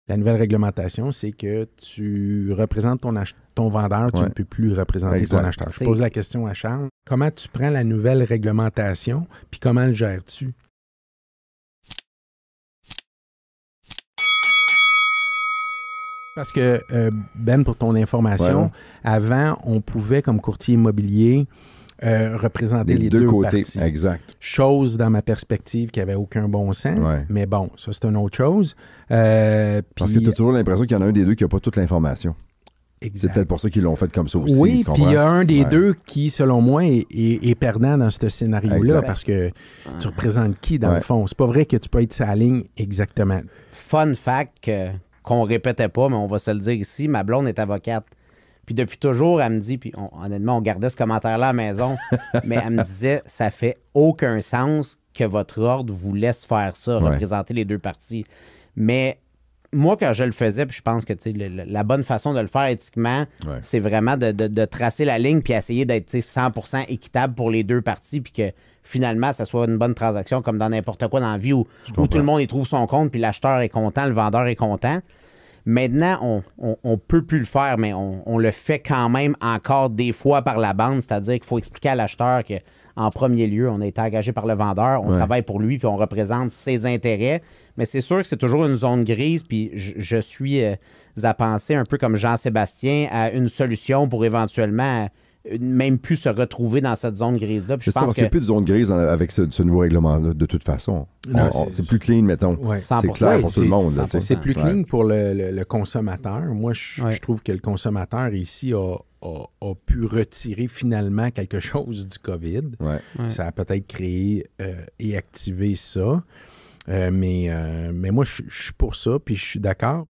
La nouvelle réglementation, c'est que tu représentes ton vendeur, tu ne peux plus représenter ton acheteur. Je pose la question à Charles. Comment tu prends la nouvelle réglementation, puis comment le gères-tu? Parce que, Ben, pour ton information, avant, on pouvait, comme courtier immobilier, représenter les deux côtés. Parties. Exact. Chose, dans ma perspective, qui n'avait aucun bon sens. Ouais. Mais bon, ça, c'est une autre chose. Parce que tu as toujours l'impression qu'il y en a un des deux qui n'a pas toute l'information. Exact. C'est peut-être pour ça qu'ils l'ont fait comme ça aussi. Oui, puis il y a un des deux qui, selon moi, est perdant dans ce scénario-là. Exact. Parce que tu représentes qui, dans le fond? C'est pas vrai que tu peux être sur la ligne exactement. Fun fact qu'on répétait pas, mais on va se le dire ici, ma blonde est avocate. Puis depuis toujours, elle me dit, puis honnêtement, on gardait ce commentaire-là à la maison, mais elle me disait, ça fait aucun sens que votre ordre vous laisse faire ça, représenter les deux parties. Mais moi, quand je le faisais, puis je pense que la bonne façon de le faire éthiquement, c'est vraiment de tracer la ligne puis essayer d'être 100% équitable pour les deux parties, puis que finalement, ça soit une bonne transaction, comme dans n'importe quoi dans la vie où tout le monde y trouve son compte, puis l'acheteur est content, le vendeur est content. Maintenant, on peut plus le faire, mais on le fait quand même encore des fois par la bande, c'est-à-dire qu'il faut expliquer à l'acheteur qu'en premier lieu, on a été engagé par le vendeur, on travaille pour lui, puis on représente ses intérêts. Mais c'est sûr que c'est toujours une zone grise, puis je suis à penser un peu comme Jean-Sébastien à une solution pour éventuellement même plus se retrouver dans cette zone grise-là. C'est ça, parce qu'il n'y a plus de zone grise avec ce nouveau règlement-là, de toute façon. Non, c'est plus clean, mettons. Ouais. C'est clair pour tout le monde. Là, c'est plus clean pour le consommateur. Moi, je trouve que le consommateur ici a pu retirer finalement quelque chose du COVID. Ça a peut-être créé et activé ça. Mais moi, je suis pour ça, puis je suis d'accord.